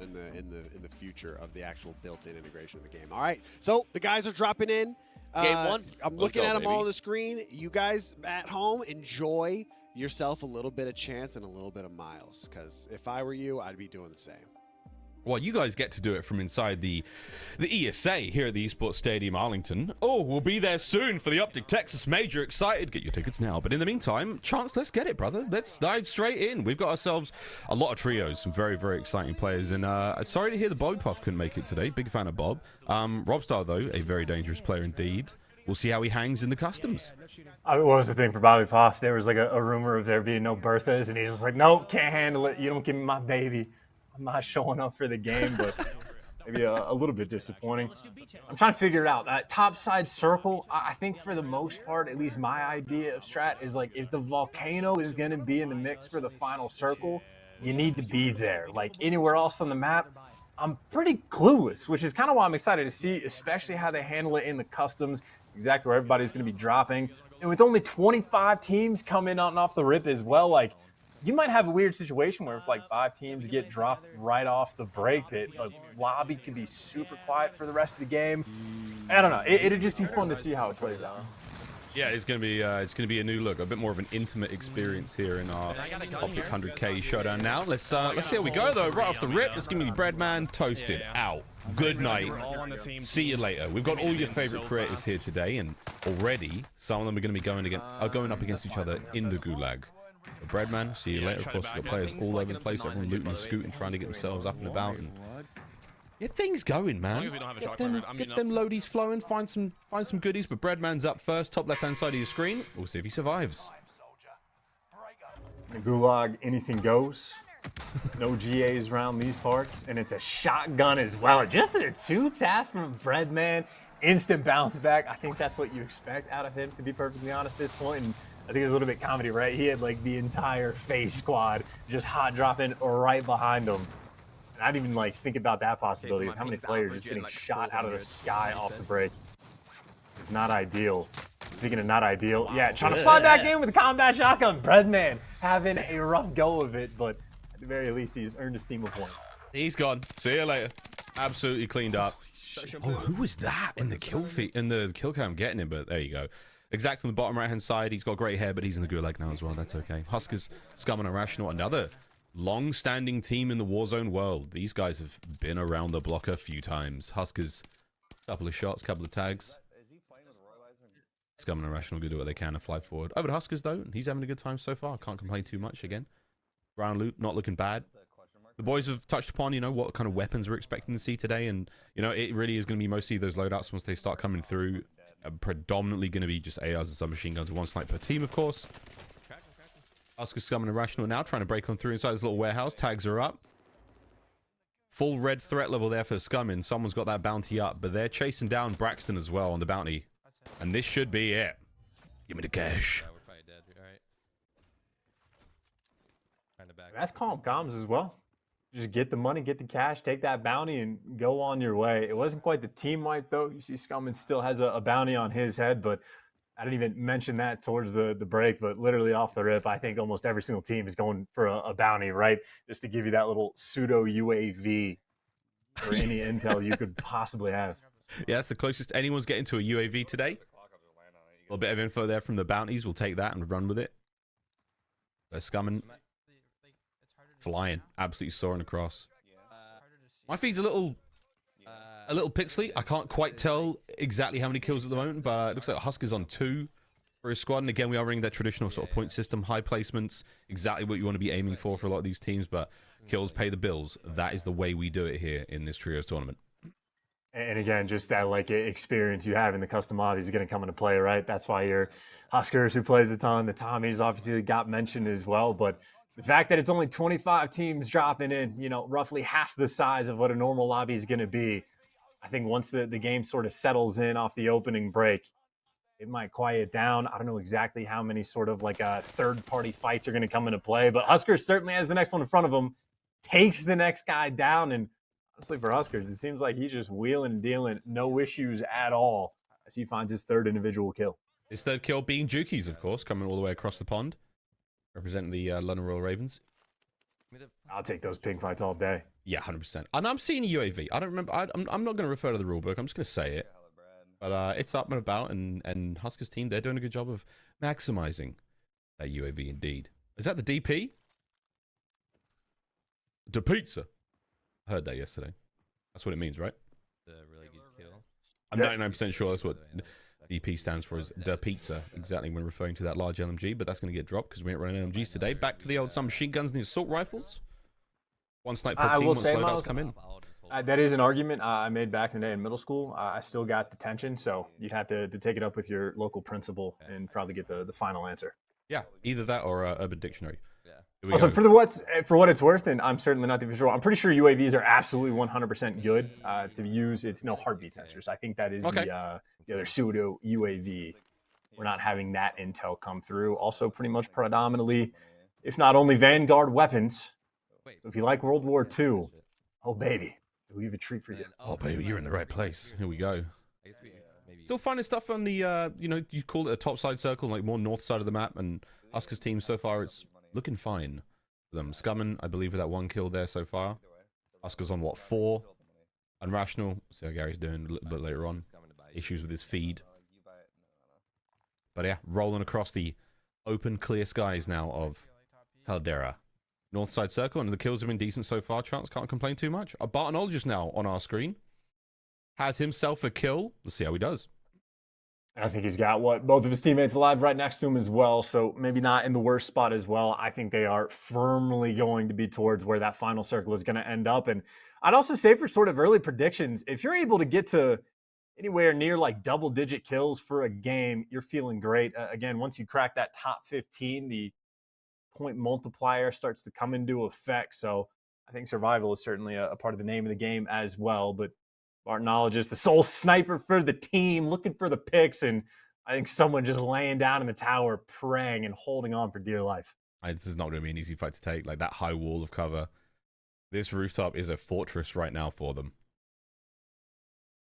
in the future of the actual built-in integration of the game. All right, so the guys are dropping in. Game one. I'm looking at them all on the screen. You guys at home, enjoy yourself a little bit of Chance and a little bit of Miles, because if I were you, I'd be doing the same. Well, you guys get to do it from inside the ESA here at the Esports Stadium Arlington. Oh, we'll be there soon for the Optic Texas Major. Excited. Get your tickets now. But in the meantime, Chance, let's get it, brother. Let's dive straight in. We've got ourselves a lot of trios, some very, very exciting players. And sorry to hear the Bobby Puff couldn't make it today. Big fan of Bob. Robstar, though, a very dangerous player indeed. We'll see how he hangs in the customs. What was the thing for Bobby Puff? There was like a rumor of there being no Berthas, and he's just like, nope, can't handle it. You don't give me my baby. I'm not showing up for the game, but maybe a little bit disappointing. I'm trying to figure it out. Top side circle, I think for the most part, at least my idea of strat is like if the volcano is going to be in the mix for the final circle, you need to be there. Like anywhere else on the map, I'm pretty clueless, which is kind of why I'm excited to see, especially how they handle it in the customs, exactly where everybody's going to be dropping. And with only 25 teams coming on off the rip as well, like, you might have a weird situation where if like 5 teams get dropped right off the break, that the lobby can be super quiet for the rest of the game. I don't know. It'd just be fun to see how it plays out. Yeah, it's gonna be a new look, a bit more of an intimate experience here in our Optic 100K showdown. Now let's see how we go though. Right off the rip, it's gonna be Breadman toasted out. Good night. See you later. We've got all your favorite creators here today, and already some of them are going to be going up against each other in the gulag. Breadman, see you later. Of course, we've got players all over the place, everyone looting and scooting, trying to get themselves up and about, and get things going, man. Get them loadies flowing, find some goodies, but Breadman's up first, top left-hand side of your screen. We'll see if he survives. In the gulag, anything goes. No GAs around these parts, and it's a shotgun as well. Just a 2-tap from Breadman. Instant bounce back. I think that's what you expect out of him, to be perfectly honest, at this point. And I think it was a little bit comedy, right? He had like the entire FaZe squad just hot dropping right behind him. And I didn't even like think about that possibility of how many players just getting shot out of the sky off the break. It's not ideal. Speaking of not ideal, yeah, trying to flood that game with a combat shotgun. Breadman having a rough go of it, but at the very least, he's earned a steam point. He's gone. See you later. Absolutely cleaned up. Oh, who was that in the kill cam getting him? But there you go. Exact on the bottom right hand side. He's got great hair, but he's in the gulag now as well. That's okay. Huskerrs, Scum, and Irrational, another long-standing team in the Warzone world. These guys have been around the block a few times. Huskerrs, couple of shots, couple of tags. Scum and Irrational gonna do what they can to fly forward. Over to Huskerrs though, he's having a good time so far. Can't complain too much again. Ground loop not looking bad. The boys have touched upon, you know, what kind of weapons we're expecting to see today, and you know, it really is going to be mostly those loadouts once they start coming through. Predominantly going to be just ARs and submachine guns, 1 snipe per team, of course. Huskerrs, Scum, and Irrational now trying to break on through inside this little warehouse. Tags are up. Full red threat level there for Scum, and someone's got that bounty up, but they're chasing down Braxton as well on the bounty, and this should be it. Give me the cash. That's calm comms as well. Just get the money, get the cash, take that bounty, and go on your way. It wasn't quite the team wipe, though. You see Scumman still has a bounty on his head, but I didn't even mention that towards the break, but literally off the rip, I think almost every single team is going for a bounty, right? Just to give you that little pseudo UAV or any intel you could possibly have. Yeah, that's the closest anyone's getting to a UAV today. A little bit of info there from the bounties. We'll take that and run with it. There's Scumman. Flying, absolutely soaring across. My feed's a little pixely. I can't quite tell exactly how many kills at the moment, but it looks like Huskerrs on 2 for his squad. And again, we are running that traditional sort of point system, high placements, exactly what you want to be aiming for a lot of these teams. But kills pay the bills. That is the way we do it here in this trios tournament. And again, just that like experience you have in the custom lobbies is going to come into play, right? That's why your Huskerrs, who plays a ton, the Tommies obviously got mentioned as well, but the fact that it's only 25 teams dropping in, you know, roughly half the size of what a normal lobby is going to be, I think once the game sort of settles in off the opening break, it might quiet down. I don't know exactly how many sort of like third-party fights are going to come into play, but Huskerrs certainly has the next one in front of him, takes the next guy down, and honestly for Huskerrs, it seems like he's just wheeling and dealing, no issues at all as he finds his 3rd individual kill. His 3rd kill being Juki's, of course, coming all the way across the pond. Representing the London Royal Ravens. I'll take those ping fights all day. Yeah, 100%. And I'm seeing a UAV. I don't remember. I'm not going to refer to the rule book. I'm just going to say it. But it's up and about, and Huskerrs team, they're doing a good job of maximizing that UAV indeed. Is that the DP? The pizza. I heard that yesterday. That's what it means, right? The really good kill. I'm 99% sure that's what DP stands for, is the pizza, exactly when referring to that large LMG, but that's going to get dropped because we ain't running LMGs today. Back to the old submachine guns and the assault rifles. One sniper per team once loadouts come in. That is an argument I made back in the day in middle school. I still got detention, so you'd have to take it up with your local principal and probably get the final answer. Yeah, either that or Urban Dictionary. Yeah. Also, for what it's worth, and I'm certainly not the official, I'm pretty sure UAVs are absolutely 100% good to use. It's no heartbeat sensors. I think that is the other pseudo UAV. We're not having that intel come through. Also, pretty much predominantly, if not only Vanguard weapons. So if you like World War II, oh baby, we have a treat for you. Oh baby, you're in the right place. Here we go. Still finding stuff on the, you call it a top side circle, like more north side of the map, and Huskerrs team so far, it's looking fine for them. Scummin, I believe, with that 1 kill there so far. Huskerrs on, what, 4? Unrational, see how Gary's doing a little bit later on. Issues with his feed. But yeah, rolling across the open, clear skies now of Caldera. North side circle, and the kills have been decent so far. Chance can't complain too much. A Bartonologist now on our screen. Has himself a kill. Let's see how he does. I think he's got both of his teammates alive right next to him as well, so maybe not in the worst spot as well. I think they are firmly going to be towards where that final circle is going to end up. And I'd also say for sort of early predictions, if you're able to get to anywhere near like double-digit kills for a game, you're feeling great. Again, once you crack that top 15, the point multiplier starts to come into effect. So I think survival is certainly a part of the name of the game as well. But Bartonologist, the sole sniper for the team, looking for the picks, and I think someone just laying down in the tower, praying and holding on for dear life. This is not going to be an easy fight to take. Like that high wall of cover. This rooftop is a fortress right now for them.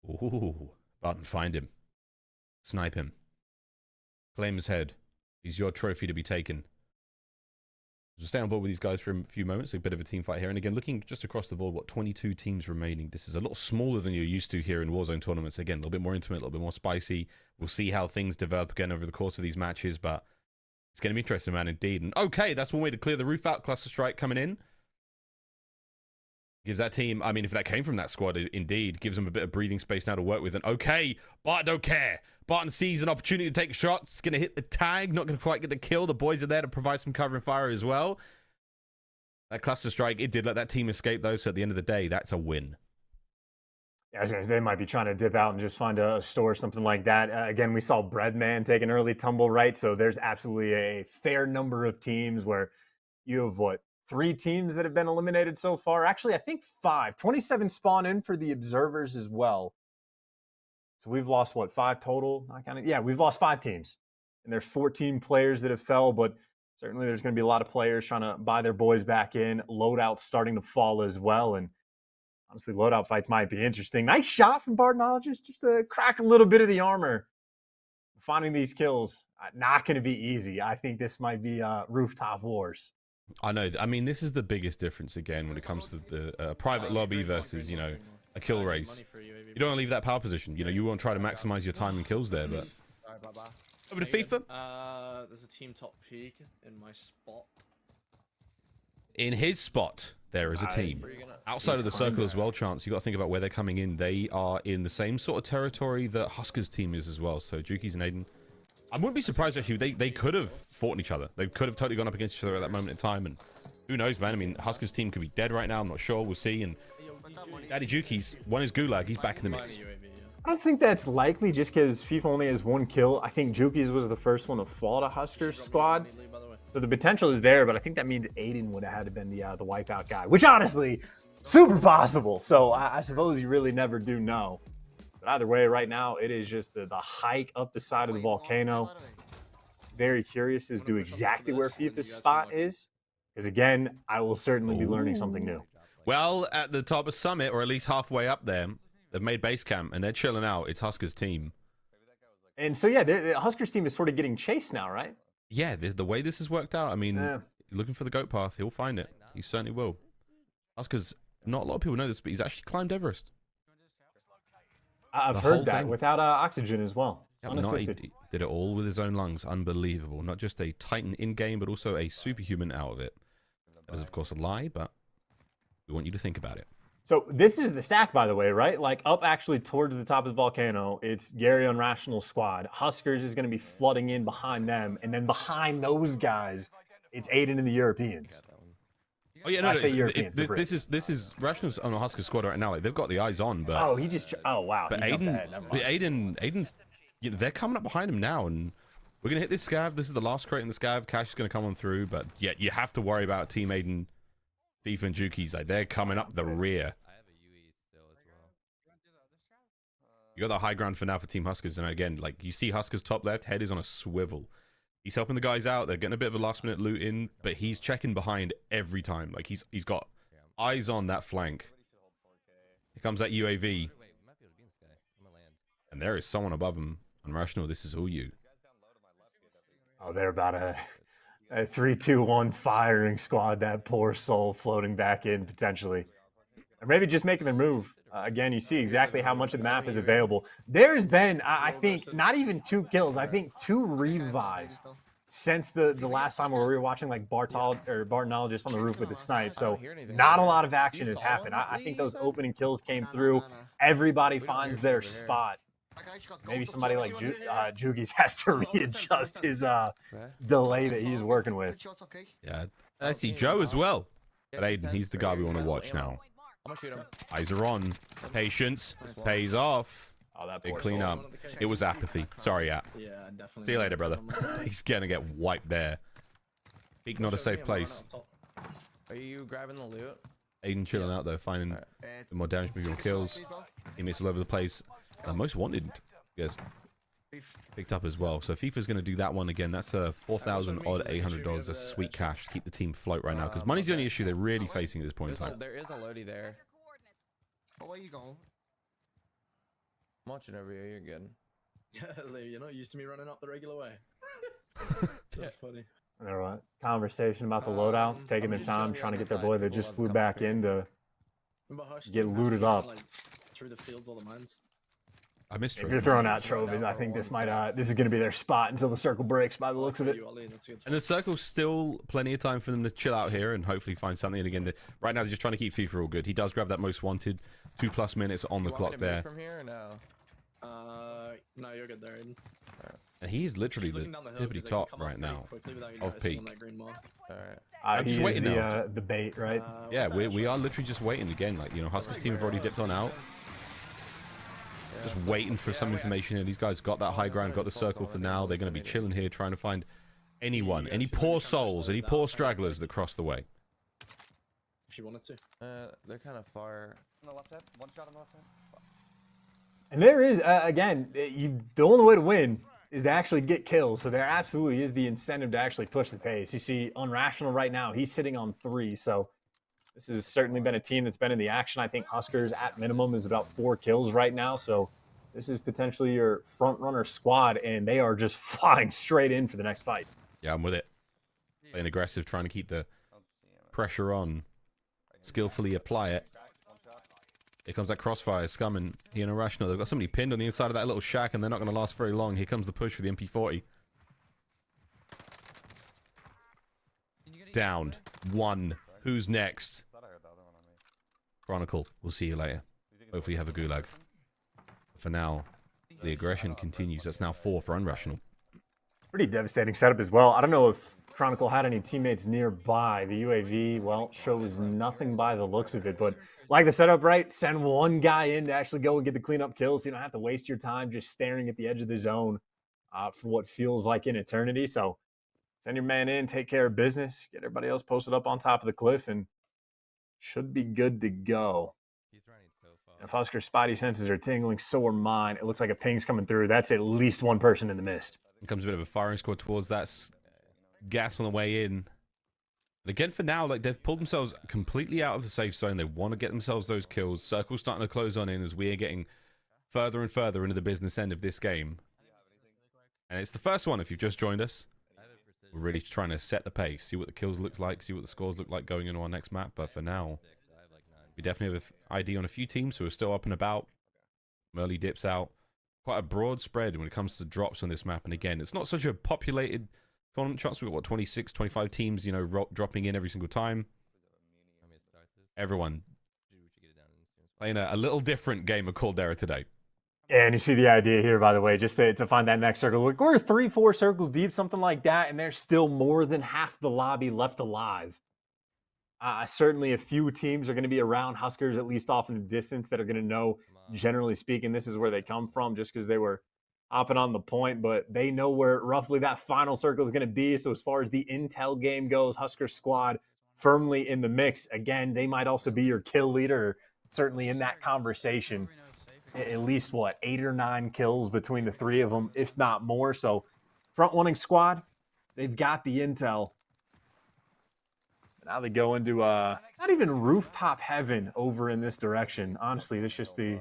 Ooh, Barton, find him. Snipe him. Claim his head. He's your trophy to be taken. So stay on board with these guys for a few moments. A bit of a team fight here. And again, looking just across the board, 22 teams remaining. This is a lot smaller than you're used to here in Warzone tournaments. Again, a little bit more intimate, a little bit more spicy. We'll see how things develop again over the course of these matches, but it's going to be interesting, man, indeed. And okay, that's one way to clear the roof out. Cluster strike coming in. Gives that team, I mean, if that came from that squad, indeed, gives them a bit of breathing space now to work with. And okay, Barton don't care. Barton sees an opportunity to take shots. Going to hit the tag. Not going to quite get the kill. The boys are there to provide some cover and fire as well. That cluster strike, it did let that team escape, though. So at the end of the day, that's a win. Yeah, they might be trying to dip out and just find a store or something like that. Again, we saw Breadman take an early tumble, right? So there's absolutely a fair number of teams where you have, 3 teams that have been eliminated so far. Actually, I think 5. 27 spawn in for the observers as well. So we've lost, 5 total? We've lost 5 teams. And there's 14 players that have fell, but certainly there's going to be a lot of players trying to buy their boys back in. Loadouts starting to fall as well. And honestly, loadout fights might be interesting. Nice shot from Bartonologist just to crack a little bit of the armor. Finding these kills, not going to be easy. I think this might be rooftop wars. I know. I mean, this is the biggest difference again when it comes to the private lobby versus, a kill race. You don't want to leave that power position. You want to try to maximize your time and kills there, but... Over to FIFA. There's a team top peak in my spot. In his spot, there is a team. Outside of the circle as well, Chance, you got to think about where they're coming in. They are in the same sort of territory that Huskerrs team is as well. So Jukies and Aydan. I wouldn't be surprised, actually. They could have fought each other. They could have totally gone up against each other at that moment in time. And who knows, man? I mean, Huskerrs team could be dead right now. I'm not sure. We'll see. And Daddy Jukies, one is Gulag. He's back in the mix. I don't think that's likely just because FIFA only has 1 kill. I think Jukies was the first one to fall to Huskerrs squad. So the potential is there, but I think that means Aydan would have had to been the wipeout guy, which honestly, super possible. So I suppose you really never do know. But either way, right now, it is just the hike up the side of the volcano. Very curious as to exactly where FIFA's spot is. Because again, I will certainly be learning something new. Well, at the top of Summit, or at least halfway up there, they've made base camp and they're chilling out. It's Huskerrs team. And so, yeah, the Huskerrs team is sort of getting chased now, right? Yeah, the way this has worked out, I mean, looking for the goat path, he'll find it. He certainly will. Huskerrs Not a lot of people know this, but he's actually climbed Everest. I've The whole heard that thing. without oxygen as well. Yeah, Unassisted. he did it all with his own lungs. Unbelievable. Not just a titan in-game, but also a superhuman out of it. That is, of course, a lie, but we want you to think about it. So this is the stack, by the way, right? Like up actually towards the top of the volcano, it's Gary Unrational squad. Huskerrs is going to be flooding in behind them, and then behind those guys, it's Aydan and the Europeans. Oh yeah, no, I no say Europeans, the this is Rational's on a Husker squad right now. Like they've got the eyes on, but Oh, he just. Oh wow. but he jumped ahead. Never mind. Aiden's, you know, they're coming up behind him now, and we're gonna hit this scav. This is the last crate in the scav. Cash is gonna come on through, but yeah, you have to worry about Team Aydan, FIFA and Juki's. Like they're coming up the rear. I have a UE still as well. You got the high ground for now for Team Huskers, and again, like you see Huskers top left, head is on a swivel. He's helping the guys out. They're getting a bit of a last minute loot in, but he's checking behind every time. Like he's got eyes on that flank. Here comes that UAV, Wait, we might be able to be in the sky. I'm gonna land. and there is someone above him. Unrational, this is all you. Oh, they're about a 3-2-1 firing squad. That poor soul floating back in potentially, or maybe just making their move. Again, you see exactly how much of the map is available. There's been, I think, not even 2 kills. I think 2 revives since the last time where we were watching like Bartonologist on the roof with the snipe. So not a lot of action has happened. I think those opening kills came through. Everybody finds their spot. Maybe somebody like Jugi's has to readjust his delay that he's working with. Yeah, I see Joe as well. But Aydan, he's the guy we want to watch now. I'm gonna shoot him. Eyes are on. Patience pays off. Oh, that Big poor clean soul. up. It was apathy. Sorry, App. Yeah, definitely. See you later, brother. He's gonna get wiped there. Peak not a safe place. Are you grabbing the loot? Aydan chilling out though, finding the more damage, moving kills. Teammates all over the place. Most wanted gets picked up as well. So FIFA's going to do that one again. That's a 4,000 odd $800. That's sweet cash to keep the team afloat right now, because money's the only issue they're really facing at this point in time. There is a loadie there. Where you going? I'm watching over here. You're good. Yeah, Lee, you're not used to me running up the regular way. That's funny. There was a conversation about the loadouts, taking their time, trying to get their boy that just flew back in to Remember Hush get Hush looted was, up. Like, through the fields, all the mines. I missed If you're trophies. throwing out trophies, I think this might this is going to be their spot until the circle breaks by the looks of it. You, Ollie, that's a good And the circle's still plenty of time for them to chill out here and hopefully find something. And again, right now they're just trying to keep FIFA all good. He does grab that most wanted. 2+ minutes on the You want me clock to move there. from here or no? No, you're good there, Aiden. And he's literally Keep the looking down the hill tippity because they can top come up right pretty now. quickly without you of noticing peak. on that green mark. Alright. I'm He just is waiting now. the bait, right? Yeah, what's that we actually? are literally just waiting again. Like, you know, Huskers team have already dipped on out. Just waiting for some information here. These guys got that high ground, got the circle for now. They're going to be chilling here, trying to find anyone, any poor souls, any poor stragglers that cross the way. If you wanted to. They're kind of far. On the left hand, one shot on the left hand. And there is, again, the only way to win is to actually get kills. So there absolutely is the incentive to actually push the pace. You see, Unrational right now, he's sitting on 3. So this has certainly been a team that's been in the action. I think Huskers at minimum is about 4 kills right now. So this is potentially your front runner squad, and they are just flying straight in for the next fight. Yeah, I'm with it. Playing aggressive, trying to keep the pressure on. Skillfully apply it. Here comes that crossfire, Scum and he and Irrational. They've got somebody pinned on the inside of that little shack, and they're not going to last very long. Here comes the push for the MP40. Downed. 1. Who's next? Chronicle. We'll see you later. Hopefully you have a gulag. For now, the aggression continues. That's now 4 for Unrational. Pretty devastating setup as well. I don't know if Chronicle had any teammates nearby. The UAV, well, shows nothing by the looks of it. But like the setup, right? Send one guy in to actually go and get the cleanup kills. So you don't have to waste your time just staring at the edge of the zone for what feels like an eternity. So send your man in, take care of business, get everybody else posted up on top of the cliff, and should be good to go. He's running so far. If Husker's spidey senses are tingling, so are mine. It looks like a ping's coming through. That's at least one person in the mist. Here comes a bit of a firing squad towards that gas on the way in. And again, for now, like they've pulled themselves completely out of the safe zone. They want to get themselves those kills. Circle's starting to close on in as we are getting further and further into the business end of this game. And it's the first one if you've just joined us. We're really trying to set the pace, see what the kills look like, see what the scores look like going into our next map. But for now, We definitely have an ID on a few teams who are still up and about. Early dips out. Quite a broad spread when it comes to drops on this map. And again, it's not such a populated tournament chance. We've got, what, 26, 25 teams, you know, dropping in every single time. Everyone playing a little different game of Caldera today. And you see the idea here, by the way, just to find that next circle. We're 3-4 circles deep, something like that, and there's still more than half the lobby left alive. Certainly a few teams are going to be around Huskerrs, at least off in the distance, that are going to know, generally speaking, this is where they come from, just because they were hopping on the point, but they know where roughly that final circle is going to be. So as far as the intel game goes, Huskerrs squad firmly in the mix. Again, they might also be your kill leader, certainly in that conversation. At least, what, 8 or 9 kills between the three of them, if not more. So front-running squad, they've got the intel. Now they go into not even rooftop heaven over in this direction. Honestly, this is just the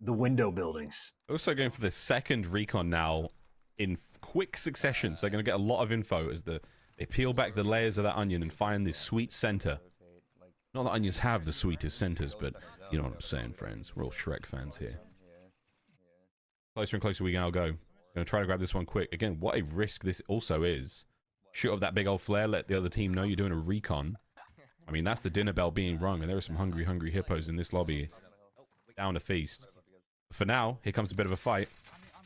window buildings. Also going for the second recon now in quick succession. So they're going to get a lot of info as they peel back the layers of that onion and find this sweet center. Not that onions have the sweetest centers, but you know what I'm saying, friends. We're all Shrek fans here. Closer and closer we now go. Going to try to grab this one quick. Again, what a risk this also is. Shoot up that big old flare, let the other team know you're doing a recon. I mean, that's the dinner bell being rung, and there are some hungry, hungry hippos in this lobby. Down to feast. For now, here comes a bit of a fight.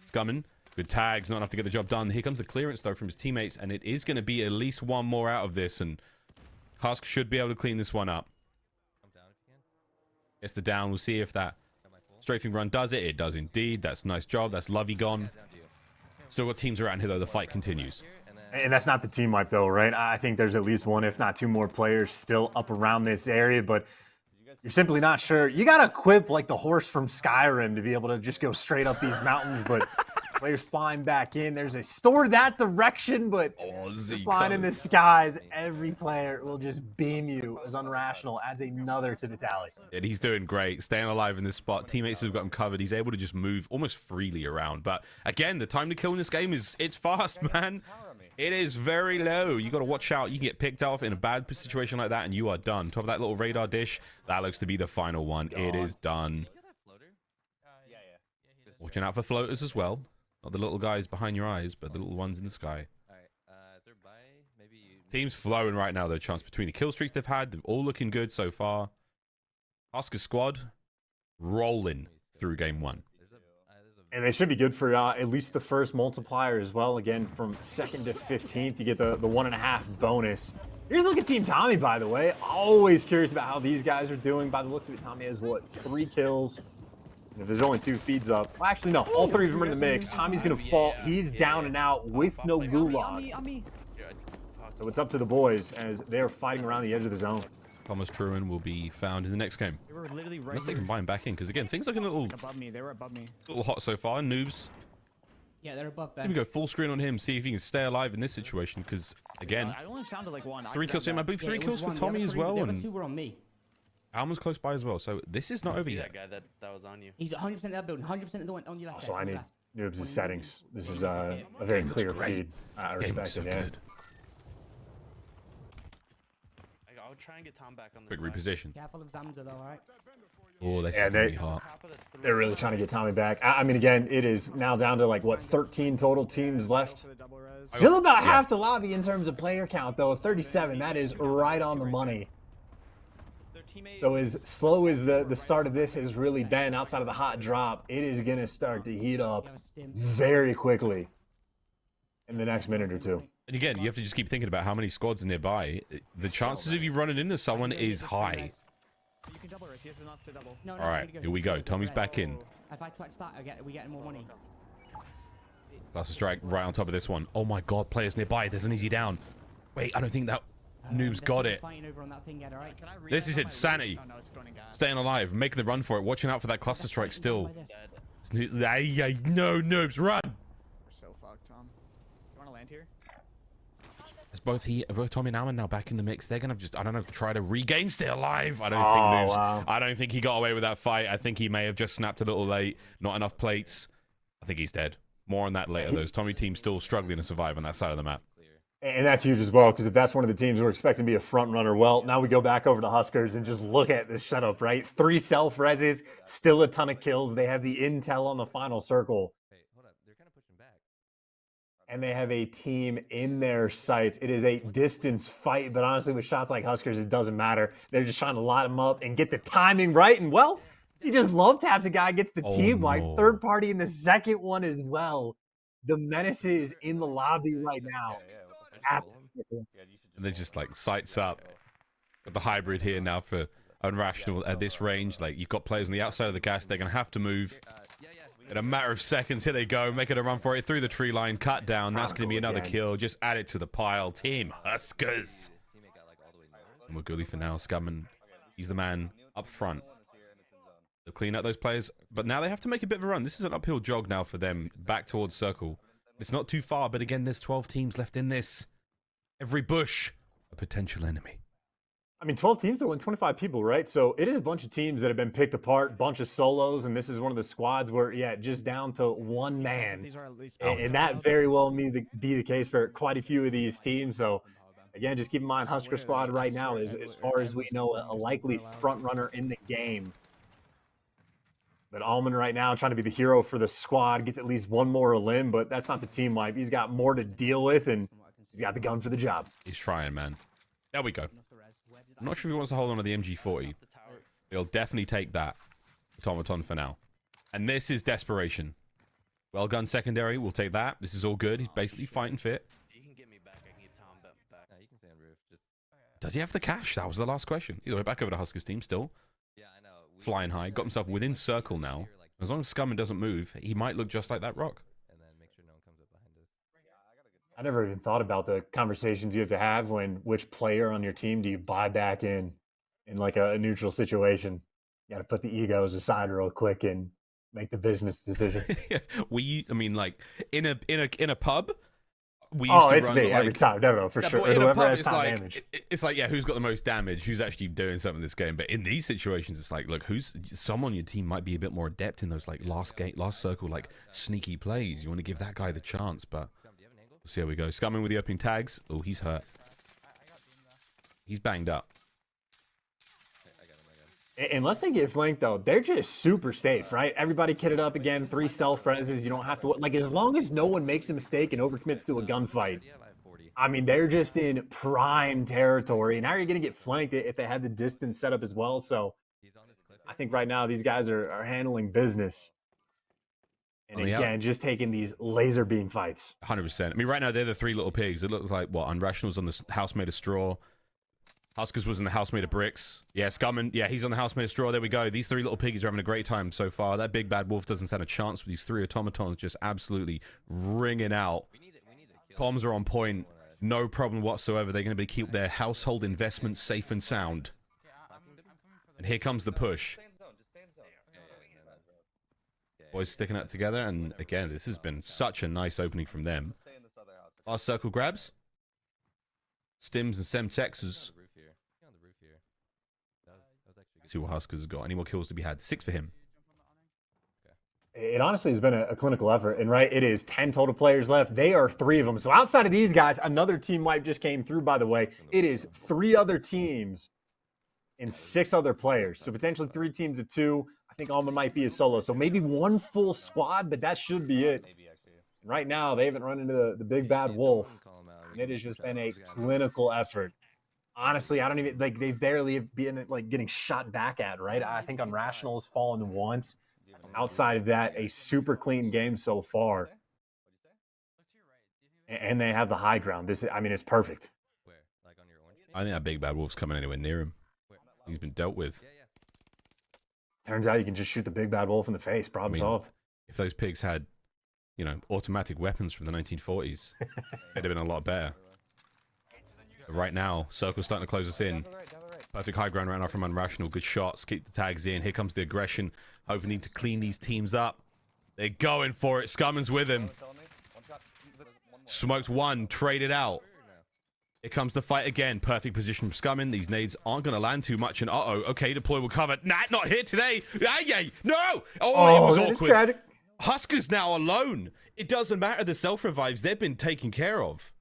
It's coming. Good tags, not enough to get the job done. Here comes the clearance, though, from his teammates, and it is going to be at least one more out of this, and Husk should be able to clean this one up. Gets the down. We'll see if that strafing run does it. It does indeed. That's a nice job. That's Lovey gone. Still got teams around here, though. The fight continues. And that's not the team wipe, though, right? I think there's at least one, if not two more players still up around this area, but you're simply not sure. You got to equip like the horse from Skyrim to be able to just go straight up these mountains, but players flying back in. There's a store that direction, but flying in the skies, every player will just beam you as Unrational. Adds another to the tally. And he's doing great, staying alive in this spot. Teammates have got him covered. He's able to just move almost freely around. But again, the time to kill in this game it's fast, man. It is very low. You got to watch out. You can get picked off in a bad situation like that, and you are done. Top of that little radar dish, that looks to be the final one. It is done. Watching out for floaters as well. Not the little guys behind your eyes, but the little ones in the sky. Team's flowing right now, though, chance between the kill streaks they've had. They're all looking good so far. Huskerrs squad rolling through game one. And they should be good for at least the first multiplier as well. Again, from 2nd to 15th, you get the 1.5 bonus. Here's a look at Team Tommy, by the way. Always curious about how these guys are doing. By the looks of it, Tommy has, what, 3 kills? And if there's only 2 feeds up. Well, actually, no. All 3 of them are in the mix. Tommy's going to fall. He's down and out with no gulag. So it's up to the boys as they're fighting around the edge of the zone. Thomas Truan will be found in the next game. They were literally right Unless they can buy him back in, because again, things are looking a little above me. They were above me. hot so far. Noobs. Yeah, they're above Let me go full screen on him, see if he can stay alive in this situation, because again, I only sounded like 1. 3 kills for him. I believe 3 kills for Tommy as well, The other and 2 were on me. Alma's close by as well. So this is not over yet. That guy that was on you. He's 100% that building, 100% of the one on your left. Also, I need left. Noobs' settings. This is a very clear feed. I Game respect was so it, yeah. good. I'll try and get Tom back on the Quick reposition. Careful of Zamza though, alright? Oh, that's Yeah, really hot. They're really trying to get Tommy back. I mean, again, it is now down to like, what, 13 total teams left? Still about half the lobby in terms of player count, though. 37, that is right on the money. So as slow as the start of this has really been outside of the hot drop, it is going to start to heat up very quickly in the next minute or two. And again, you have to just keep thinking about how many squads are nearby. The chances of you running into someone is high. You can double race. He has enough to double. No, All right, here we go. Tommy's back in. If I clutch that, we get more money. That's a strike right on top of this one. Oh my god, players nearby. There's an easy down. Wait, I don't think that Noob's got it. Over on that thing yet, right? This is insanity. Oh, no, it's going in gas. Staying alive, making the run for it, watching out for that cluster strike still. No, Noobs, run! We're so fucked, Tom. You want to land here? It's both Tommy and Alman now back in the mix. They're gonna just, I don't know, try to regain stay alive. I don't think Noobs. Wow. I don't think he got away with that fight. I think he may have just snapped a little late. Not enough plates. I think he's dead. More on that later. Those Tommy team still struggling to survive on that side of the map. And that's huge as well, because if that's one of the teams we're expecting to be a front runner, well, now we go back over to Huskerrs and just look at this setup, right? 3 self-reses, still a ton of kills. They have the intel on the final circle. Hey, hold up. They're kind of pushing back. And they have a team in their sights. It is a distance fight, but honestly, with shots like Huskerrs, it doesn't matter. They're just trying to light them up and get the timing right. And, well, you just love taps a guy, gets the team right. no. Third party in the second one as well. The menace is in the lobby right now. And they're just like sights up. Got the hybrid here now for Unrational at this range. Like, you've got players on the outside of the gas. They're going to have to move. In a matter of seconds, here they go, making a run for it through the tree line, cut down. That's going to be another kill. Just add it to the pile. Team Huskerrs. And we're goodly for now. Scumman, he's the man up front. They'll clean up those players, but now they have to make a bit of a run. This is an uphill jog now for them, back towards circle. It's not too far, but again, there's 12 teams left in this. Every bush, a potential enemy. I mean, 12 teams to win 25 people, right? So it is a bunch of teams that have been picked apart, bunch of solos, and this is one of the squads where, yeah, just down to one man. These are at least And that very well may be the case for quite a few of these teams. So, again, just keep in mind, Husker squad right now is, as far as we know, a likely front runner in the game. But Almond right now trying to be the hero for the squad, gets at least one more limb, but that's not the team life. He's got more to deal with, and he's got the gun for the job. He's trying, man. There we go. I'm not sure if he wants to hold on to the MG40. He'll definitely take that automaton for now. And this is desperation. Well gun secondary, we'll take that. This is all good. He's basically fighting fit. You can get me back. I can get Tom back. No, you can stay on roof. Just Does he have the cash? That was the last question. Either way, back over to Huskerrs team still. yeah, I know. Flying high. Got himself within circle now. As long as Scumman doesn't move, he might look just like that rock. And then make sure no one comes up behind us. I never even thought about the conversations you have to have when which player on your team do you buy back in like a neutral situation. You got to put the egos aside real quick and make the business decision. I mean, like in a pub. We used to it's run, me like, every time. No, for yeah, sure. but in a Whoever pub, has it's top like, damage. it's like, yeah, who's got the most damage? Who's actually doing something in this game? But in these situations, it's like, look, someone on your team might be a bit more adept in those like last circle, like sneaky plays. You want to give that guy the chance, but we'll see how we go. Scumman with the opening tags. Oh, he's hurt. He's banged up. Unless they get flanked, though, they're just super safe, right? Everybody kitted up again, 3 self-reses. You don't have to, like, as long as no one makes a mistake and overcommits to a gunfight. I mean, they're just in prime territory. And now you're going to get flanked if they have the distance set up as well. So I think right now these guys are handling business. And again, just taking these laser beam fights. 100%. I mean, right now they're the 3 little pigs. It looks like, what, Unrational's on the house made of straw. Huskerrs was in the house made of bricks. Yeah, Scumman. Yeah, he's on the house made of straw. There we go. These 3 little piggies are having a great time so far. That big bad wolf doesn't stand a chance with these 3 automatons just absolutely ringing out. Comms are on point. No problem whatsoever. They're going to be keep their household investments safe and sound. And here comes the push. Boys sticking it together. And again, this has been such a nice opening from them. Last circle grabs. Stims and Semtexes. See what Huskerrs has got. Any more kills to be had? 6 for him. It honestly has been a clinical effort. And right, it is 10 total players left. They are 3 of them. So outside of these guys, another team wipe just came through, by the way. It is 3 other teams and 6 other players. So potentially 3 teams of 2. I think Almond might be a solo. So maybe 1 full squad, but that should be it. And right now, they haven't run into the big bad wolf. And it has just been a clinical effort. Honestly, I don't even, like, they've barely been, like, getting shot back at, right? I think Unrational has fallen once. Outside of that, a super clean game so far. And they have the high ground. I mean, it's perfect. I think that big bad wolf's coming anywhere near him. He's been dealt with. Turns out you can just shoot the big bad wolf in the face. Problem solved. If those pigs had, you know, automatic weapons from the 1940s, it'd have been a lot better. But right now, circle's starting to close us in. Perfect high ground right now from Unrational. Good shots. Keep the tags in. Here comes the aggression. Hoping to clean these teams up. They're going for it. Scumman's with him. Smoked 1. Traded out. Here comes the fight again. Perfect position from Scumman. These nades aren't going to land too much. And uh-oh. Okay, deployable cover. Nah, not here today. Yay! No! Oh, it was awkward. Tragic. Huskerrs now alone. It doesn't matter. The self-revives, they've been taken care of.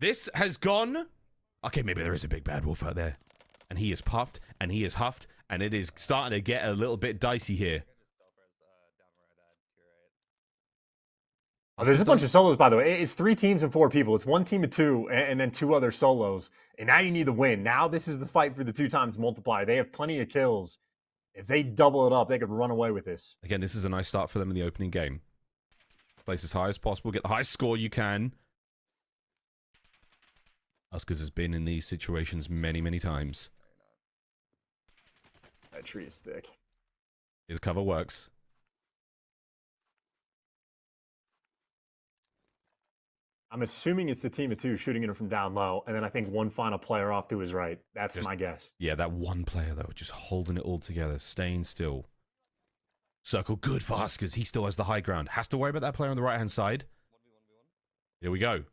This has gone... Okay, maybe there is a big bad wolf out there. And he is puffed, and he is huffed, and it is starting to get a little bit dicey here. Oh, there's a bunch of solos, by the way. It's 3 teams and 4 people. It's 1 team of 2 and then 2 other solos. And now you need the win. Now this is the fight for the 2 times multiplier. They have plenty of kills. If they double it up, they could run away with this. Again, this is a nice start for them in the opening game. Place as high as possible. Get the highest score you can. Huskerrs has been in these situations many, many times. That tree is thick. His cover works. I'm assuming it's the team of 2 shooting it from down low, and then I think 1 final player off to his right. That's my guess. Yeah, that one player, though, just holding it all together, staying still. Circle good for Huskerrs. He still has the high ground. Has to worry about that player on the right-hand side. Here we go.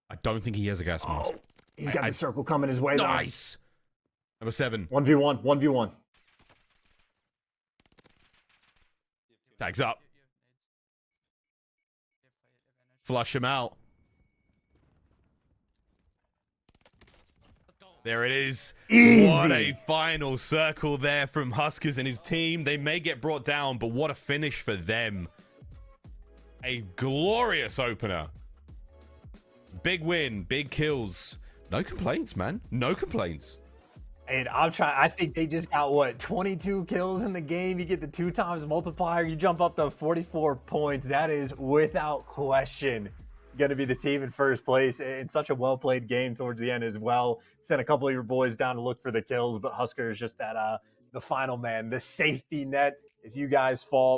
I don't think he has a gas mask. Oh, he's got the circle coming his way. Nice! Number 7. 1v1, 1v1. Tags up. Flush him out. There it is. Easy. What a final circle there from Huskerrs and his team. They may get brought down, but what a finish for them. A glorious opener. Big win, big kills. No complaints, man. No complaints. And I think they just got, what, 22 kills in the game? You get the 2 times multiplier. You jump up to 44 points. That is, without question, going to be the team in first place. In such a well-played game towards the end as well. Sent a couple of your boys down to look for the kills, but Huskerrs just that the final man, the safety net. If you guys fall,